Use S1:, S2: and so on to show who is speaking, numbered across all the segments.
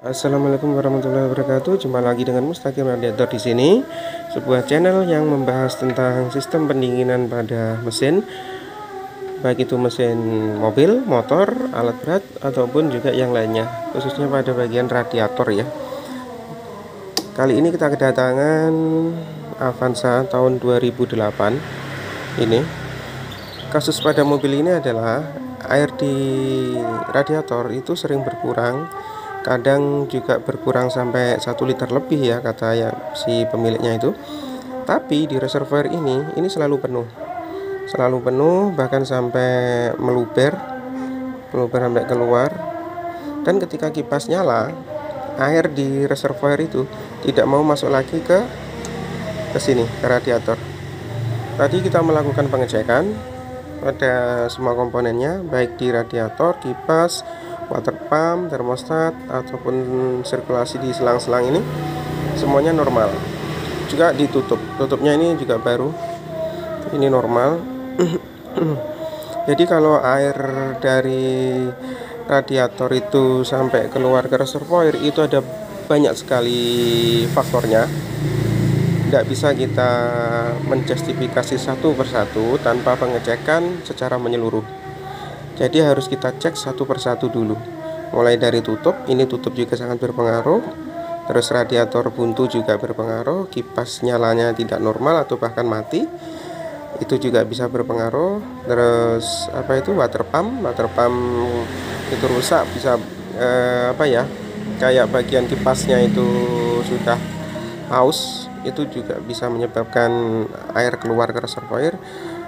S1: Assalamualaikum warahmatullahi wabarakatuh. Jumpa lagi dengan Mustaqim Radiator di sini, sebuah channel yang membahas tentang sistem pendinginan pada mesin, baik itu mesin mobil, motor, alat berat ataupun juga yang lainnya, khususnya pada bagian radiator ya. Kali ini kita kedatangan Avanza tahun 2008. Ini kasus pada mobil ini adalah air di radiator itu sering berkurang. Kadang juga berkurang sampai 1 liter lebih ya, kata ya si pemiliknya itu. Tapi di reservoir ini selalu penuh, bahkan sampai meluber sampai keluar. Dan ketika kipas nyala, air di reservoir itu tidak mau masuk lagi ke sini, ke radiator. Tadi kita melakukan pengecekan pada semua komponennya, baik di radiator, kipas, water pump, termostat, ataupun sirkulasi di selang-selang ini semuanya normal. Juga ditutup, tutupnya ini juga baru, ini normal. Jadi kalau air dari radiator itu sampai keluar ke reservoir itu ada banyak sekali faktornya. Tidak bisa kita menjustifikasi satu persatu tanpa pengecekan secara menyeluruh. Jadi harus kita cek satu persatu dulu. Mulai dari tutup, ini tutup juga sangat berpengaruh. Terus radiator buntu juga berpengaruh. Kipas nyalanya tidak normal atau bahkan mati, itu juga bisa berpengaruh. Terus water pump itu rusak, bisa kayak bagian kipasnya itu sudah haus, itu juga bisa menyebabkan air keluar ke reservoir.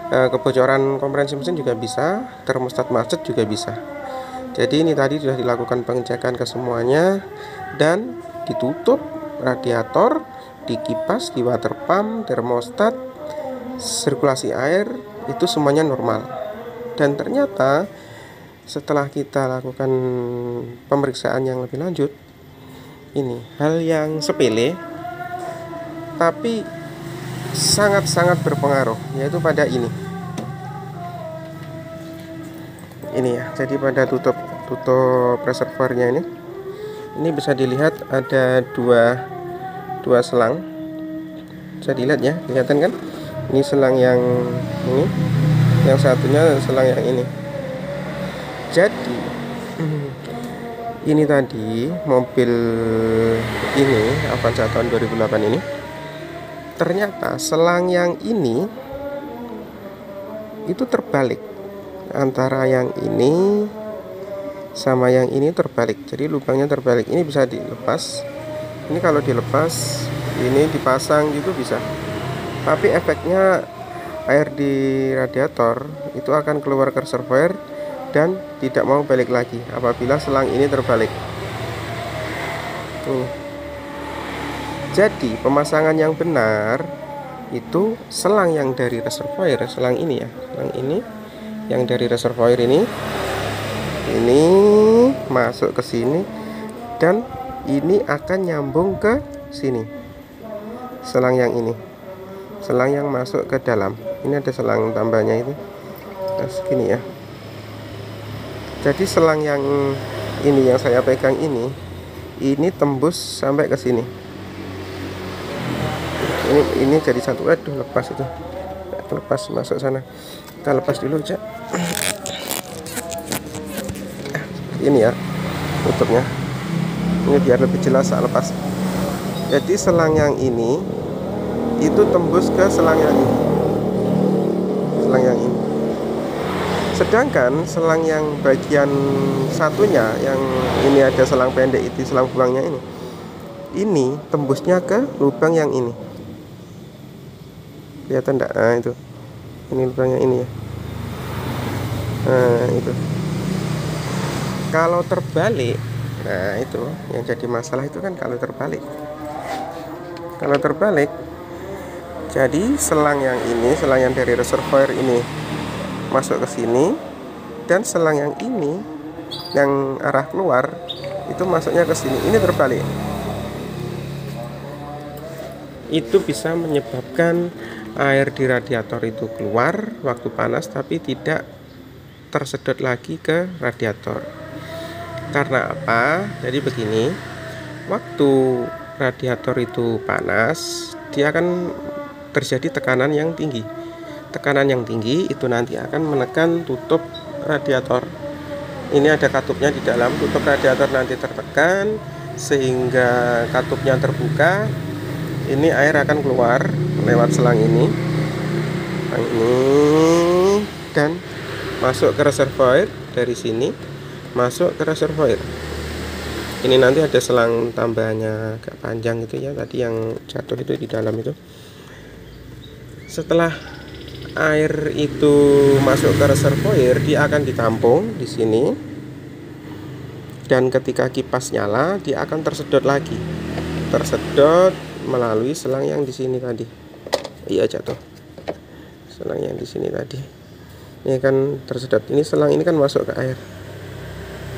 S1: Kebocoran kompresi mesin juga bisa, termostat macet juga bisa. Jadi ini tadi sudah dilakukan pengecekan ke semuanya, dan ditutup radiator, di kipas, di water pump, termostat, sirkulasi air, itu semuanya normal. Dan ternyata setelah kita lakukan pemeriksaan yang lebih lanjut, ini hal yang sepele tapi sangat-sangat berpengaruh, yaitu pada ini ya. Jadi pada tutup reservoirnya ini bisa dilihat ada dua selang. Bisa dilihat ya, kelihatan kan? Ini selang yang ini, yang satunya selang yang ini. Jadi ini tadi mobil ini Avanza tahun 2008 ini, ternyata selang yang ini itu terbalik, antara yang ini sama yang ini terbalik. Jadi lubangnya terbalik. Ini bisa dilepas. Ini kalau dilepas, ini dipasang gitu bisa. Tapi efeknya air di radiator itu akan keluar ke reservoir dan tidak mau balik lagi apabila selang ini terbalik. Jadi pemasangan yang benar itu selang yang dari reservoir, selang ini ya, selang ini yang dari reservoir ini masuk ke sini, dan ini akan nyambung ke sini. Selang yang ini, selang yang masuk ke dalam. Ini ada selang tambahnya itu, nah, segini ya. Jadi selang yang ini yang saya pegang ini tembus sampai ke sini. Ini jadi satu. Aduh, lepas itu, lepas masuk sana. Kita lepas dulu aja. Ini ya tutupnya, ini biar lebih jelas saya lepas. Jadi selang yang ini itu tembus ke selang yang ini, sedangkan selang yang bagian satunya yang ini ada selang pendek, itu selang buangnya ini tembusnya ke lubang yang ini. Kelihatan enggak? Nah, itu. Ini lubangnya ini ya. Nah, itu. Kalau terbalik, nah itu yang jadi masalah itu kan kalau terbalik. Kalau terbalik, jadi selang yang ini, selang yang dari reservoir ini masuk ke sini, dan selang yang ini yang arah keluar itu masuknya ke sini. Ini terbalik. Itu bisa menyebabkan air di radiator itu keluar waktu panas tapi tidak tersedot lagi ke radiator. Karena apa? Jadi begini, waktu radiator itu panas, dia akan terjadi tekanan yang tinggi. Tekanan yang tinggi itu nanti akan menekan tutup radiator. Ini ada katupnya di dalam, tutup radiator nanti tertekan sehingga katupnya terbuka. Ini air akan keluar lewat selang ini dan masuk ke reservoir. Dari sini masuk ke reservoir. Ini nanti ada selang tambahannya agak panjang gitu ya, tadi yang jatuh itu di dalam itu. Setelah air itu masuk ke reservoir, dia akan ditampung di sini, dan ketika kipas nyala dia akan tersedot lagi, tersedot melalui selang yang di sini tadi. Iya, jatuh selang yang di sini tadi. Ini kan tersedot, ini selang ini kan masuk ke air,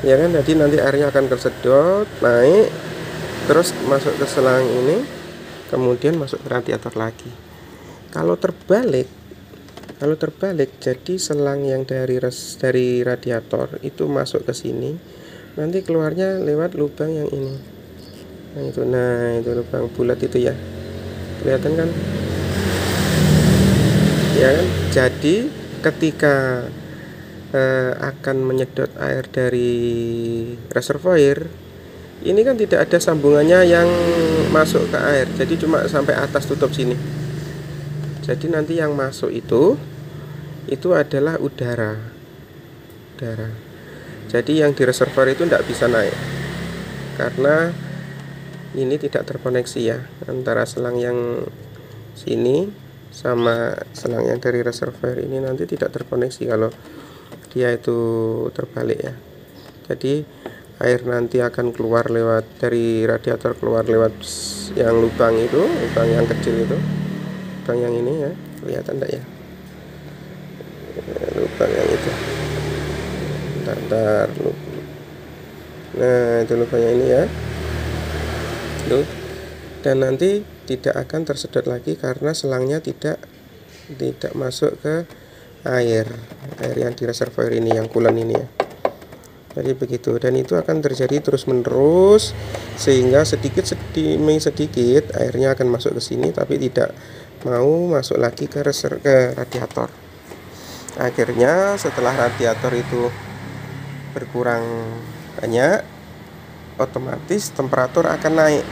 S1: ya kan? Jadi nanti airnya akan tersedot naik, terus masuk ke selang ini, kemudian masuk ke radiator lagi. Kalau terbalik, jadi selang yang dari radiator itu masuk ke sini, nanti keluarnya lewat lubang yang ini. Nah itu lubang bulat itu ya, kelihatan kan? Ya kan? Jadi ketika akan menyedot air dari reservoir, ini kan tidak ada sambungannya yang masuk ke air, jadi cuma sampai atas tutup sini. Jadi nanti yang masuk itu adalah udara. Jadi yang di reservoir itu tidak bisa naik karena ini tidak terkoneksi ya, antara selang yang sini sama selang yang dari reservoir ini nanti tidak terkoneksi kalau dia itu terbalik ya. Jadi air nanti akan keluar lewat dari radiator, keluar lewat yang lubang itu, lubang yang kecil itu, lubang yang ini ya, kelihatan enggak ya? Lubang yang itu. Bentar. Nah, itu lubangnya ini ya. Tuh. Dan nanti tidak akan tersedot lagi karena selangnya tidak masuk ke air yang di reservoir ini, yang coolant ini ya. Jadi begitu, dan itu akan terjadi terus menerus sehingga sedikit demi sedikit airnya akan masuk ke sini tapi tidak mau masuk lagi ke radiator. Akhirnya setelah radiator itu berkurang banyak, otomatis temperatur akan naik.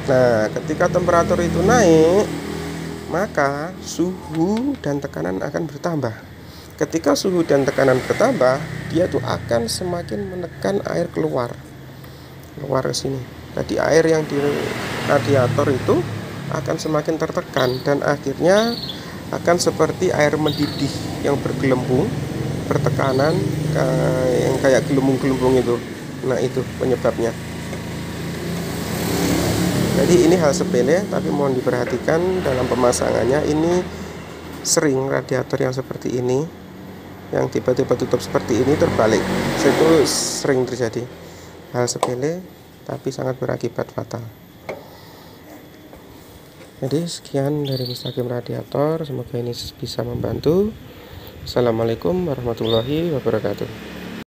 S1: Nah, ketika temperatur itu naik, maka suhu dan tekanan akan bertambah. Ketika suhu dan tekanan bertambah, dia tuh akan semakin menekan air keluar ke sini. Jadi air yang di radiator itu akan semakin tertekan dan akhirnya akan seperti air mendidih yang bergelembung, bertekanan yang kayak gelembung-gelembung itu. Nah, itu penyebabnya. Jadi ini hal sepele tapi mohon diperhatikan dalam pemasangannya. Ini sering radiator yang seperti ini, yang tiba-tiba tutup seperti ini terbalik, itu sering terjadi. Hal sepele tapi sangat berakibat fatal. Jadi sekian dari Mustaqim Radiator, semoga ini bisa membantu. Assalamualaikum warahmatullahi wabarakatuh.